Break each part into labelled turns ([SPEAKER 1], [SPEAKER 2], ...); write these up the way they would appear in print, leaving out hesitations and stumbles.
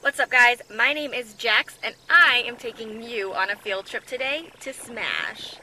[SPEAKER 1] What's up, guys? My name is Jax, and I am taking you on a field trip today to SMAAASH.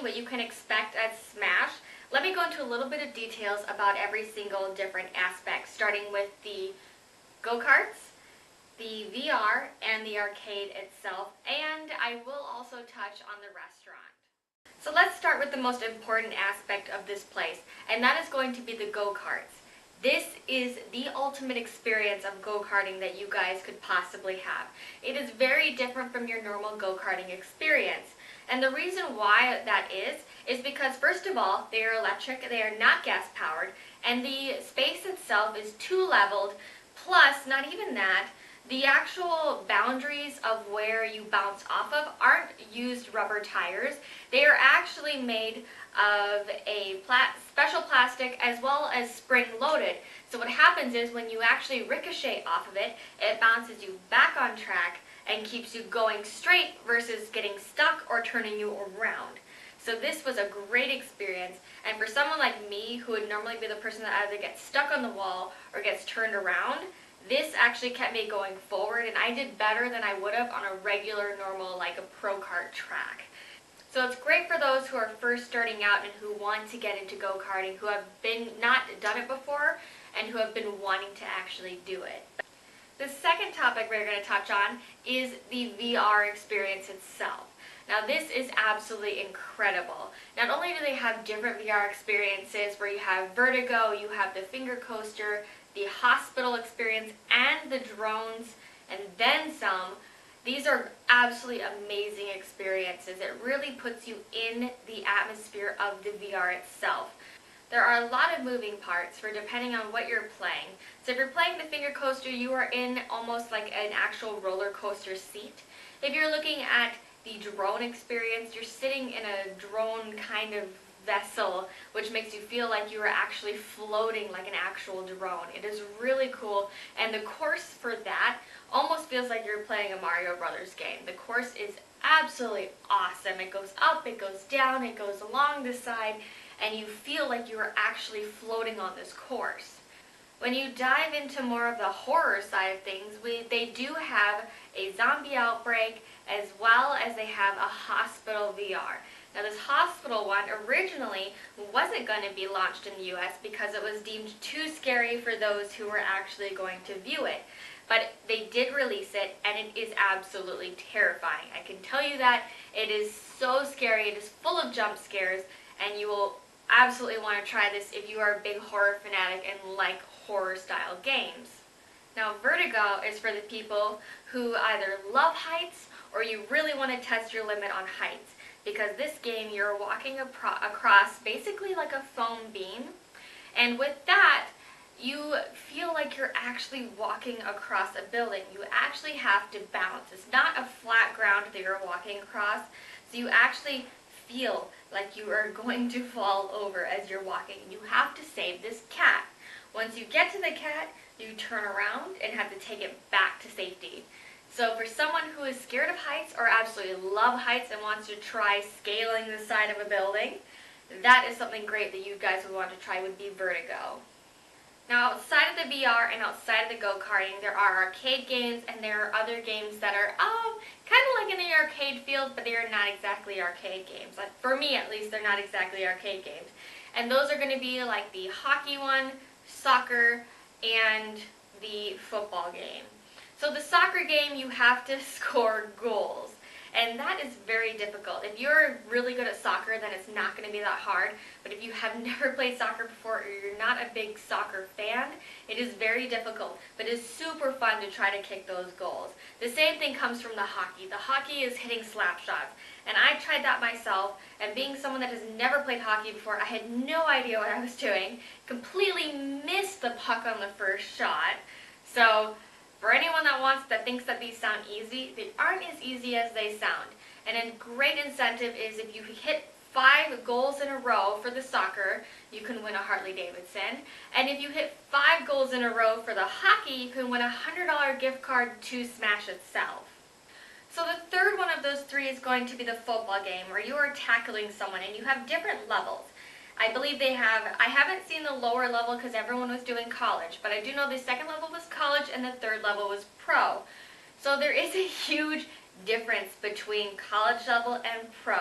[SPEAKER 1] What you can expect at SMAAASH. Let me go into a little bit of details about every single different aspect, starting with the go-karts, the VR, and the arcade itself, and I will also touch on the restaurant. So let's start with the most important aspect of this place, and that is going to be the go-karts. This is the ultimate experience of go-karting that you guys could possibly have. It is very different from your normal go-karting experience. And the reason why that is because first of all, they are electric, they are not gas powered, and the space itself is two-leveled, plus, not even that, the actual boundaries of where you bounce off of aren't used rubber tires. They are actually made of a special plastic as well as spring-loaded. So what happens is when you actually ricochet off of it, it bounces you back on track and keeps you going straight versus getting stuck or turning you around. So this was a great experience, and for someone like me who would normally be the person that either gets stuck on the wall or gets turned around, this actually kept me going forward, and I did better than I would have on a regular, normal, like a pro kart track. So it's great for those who are first starting out and who want to get into go-karting, who have not done it before, and who have been wanting to actually do it. The second topic we're going to touch on is the VR experience itself. Now this is absolutely incredible. Not only do they have different VR experiences where you have Vertigo, you have the finger coaster, the hospital experience, and the drones, and then some. These are absolutely amazing experiences. It really puts you in the atmosphere of the VR itself. There are a lot of moving parts for depending on what you're playing. So if you're playing the finger coaster, you are in almost like an actual roller coaster seat. If you're looking at the drone experience, you're sitting in a drone kind of vessel, which makes you feel like you are actually floating like an actual drone. It is really cool, and the course for that almost feels like you're playing a Mario Brothers game. The course is absolutely awesome. It goes up, it goes down, it goes along the side, and you feel like you are actually floating on this course. When you dive into more of the horror side of things, they do have a zombie outbreak as well as they have a hospital VR. Now this hospital one originally wasn't going to be launched in the US because it was deemed too scary for those who were actually going to view it. But they did release it, and it is absolutely terrifying. I can tell you that. It is so scary. It is full of jump scares, and you will absolutely want to try this if you are a big horror fanatic and like horror style games. Now Vertigo is for the people who either love heights or you really want to test your limit on heights, because this game you're walking across basically like a foam beam, and with that you feel like you're actually walking across a building. You actually have to bounce. It's not a flat ground that you're walking across, so you actually feel like you are going to fall over as you're walking. You have to save this cat. Once you get to the cat, you turn around and have to take it back to safety. So for someone who is scared of heights or absolutely love heights and wants to try scaling the side of a building, that is something great that you guys would want to try, would be Vertigo. Now outside of the VR and outside of the go-karting, there are arcade games, and there are other games that are kind of like in the arcade field, but they are not exactly arcade games. Like for me at least, they're not exactly arcade games. And those are going to be like the hockey one, soccer, and the football game. So the soccer game, you have to score goals, and that is very difficult. If you're really good at soccer, then it's not going to be that hard, but if you have never played soccer before or you're not a big soccer fan, it is very difficult, but it's super fun to try to kick those goals. The same thing comes from the hockey. The hockey is hitting slap shots, and I tried that myself, and being someone that has never played hockey before, I had no idea what I was doing, completely missed the puck on the first shot. So for anyone that thinks that these sound easy, they aren't as easy as they sound. And a great incentive is if you hit 5 goals in a row for the soccer, you can win a Harley Davidson. And if you hit 5 goals in a row for the hockey, you can win a $100 gift card to SMAAASH itself. So the third one of those 3 is going to be the football game, where you are tackling someone and you have different levels. I believe they have, I haven't seen the lower level because everyone was doing college, but I do know the second level was college and the third level was pro. So there is a huge difference between college level and pro.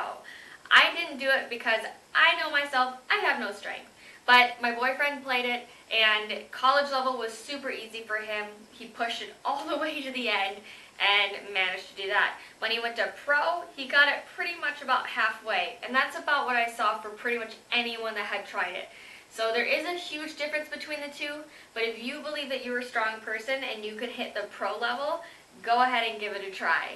[SPEAKER 1] I didn't do it because I know myself, I have no strength. But my boyfriend played it, and college level was super easy for him. He pushed it all the way to the end and managed to do that. When he went to pro, he got it pretty much about halfway, and that's about what I saw for pretty much anyone that had tried it. So there is a huge difference between the two, but if you believe that you're a strong person and you can hit the pro level, go ahead and give it a try.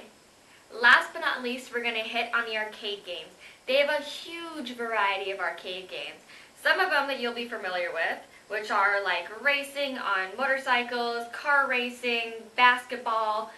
[SPEAKER 1] Last but not least, we're going to hit on the arcade games. They have a huge variety of arcade games. Some of them that you'll be familiar with, which are like racing on motorcycles, car racing, basketball,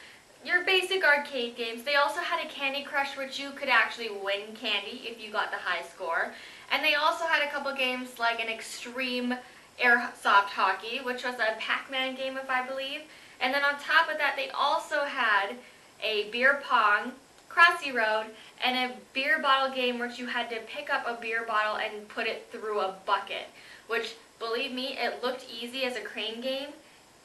[SPEAKER 1] your basic arcade games. They also had a Candy Crush, which you could actually win candy if you got the high score. And they also had a couple games like an extreme airsoft hockey, which was a Pac-Man game, if I believe. And then on top of that, they also had a beer pong, Crossy Road, and a beer bottle game which you had to pick up a beer bottle and put it through a bucket, which, believe me, it looked easy as a crane game.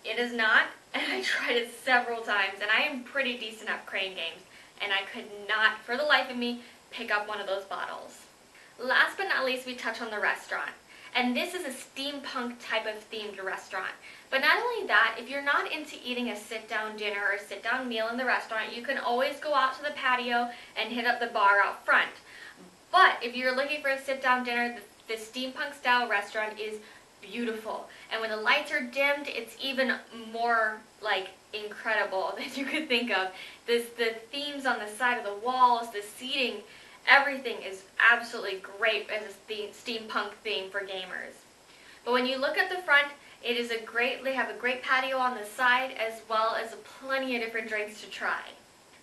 [SPEAKER 1] It is not, and I tried it several times, and I am pretty decent at crane games, and I could not, for the life of me, pick up one of those bottles. Last but not least, we touch on the restaurant. And this is a steampunk type of themed restaurant. But not only that, if you're not into eating a sit-down dinner or a sit-down meal in the restaurant, you can always go out to the patio and hit up the bar out front. But if you're looking for a sit-down dinner, the steampunk style restaurant is beautiful. And when the lights are dimmed, it's even more like incredible than you could think of. The themes on the side of the walls, the seating, everything is absolutely great as a steampunk theme for gamers. But when you look at the front, they have a great patio on the side as well as plenty of different drinks to try.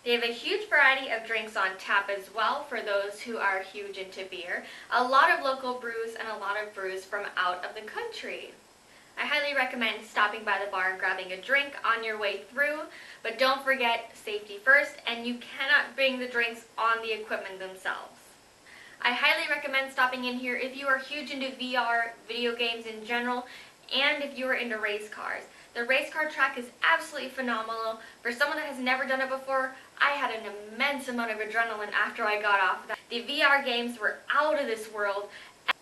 [SPEAKER 1] They have a huge variety of drinks on tap as well for those who are huge into beer. A lot of local brews and a lot of brews from out of the country. I highly recommend stopping by the bar and grabbing a drink on your way through, but don't forget safety first, and you cannot bring the drinks on the equipment themselves. I highly recommend stopping in here if you are huge into VR, video games in general, and if you are into race cars. The race car track is absolutely phenomenal. For someone that has never done it before, I had an immense amount of adrenaline after I got off that. The VR games were out of this world,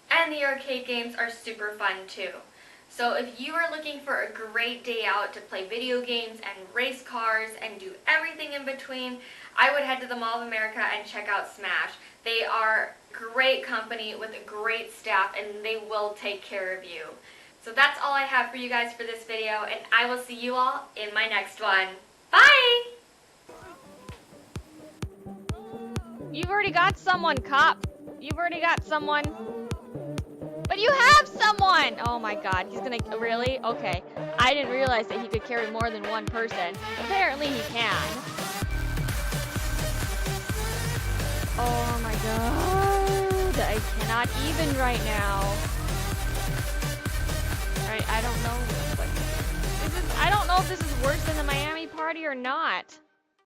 [SPEAKER 1] and the arcade games are super fun too. So if you are looking for a great day out to play video games and race cars and do everything in between, I would head to the Mall of America and check out SMAAASH. They are a great company with a great staff, and they will take care of you. So that's all I have for you guys for this video, and I will see you all in my next one. Bye!
[SPEAKER 2] You've already got someone, cop. You've already got someone. But you have someone! Oh my god, he's gonna... Really? Okay. I didn't realize that he could carry more than one person. Apparently he can. Oh my god. I cannot even right now. Alright, I don't know. I don't know if this is worse than the Miami party or not.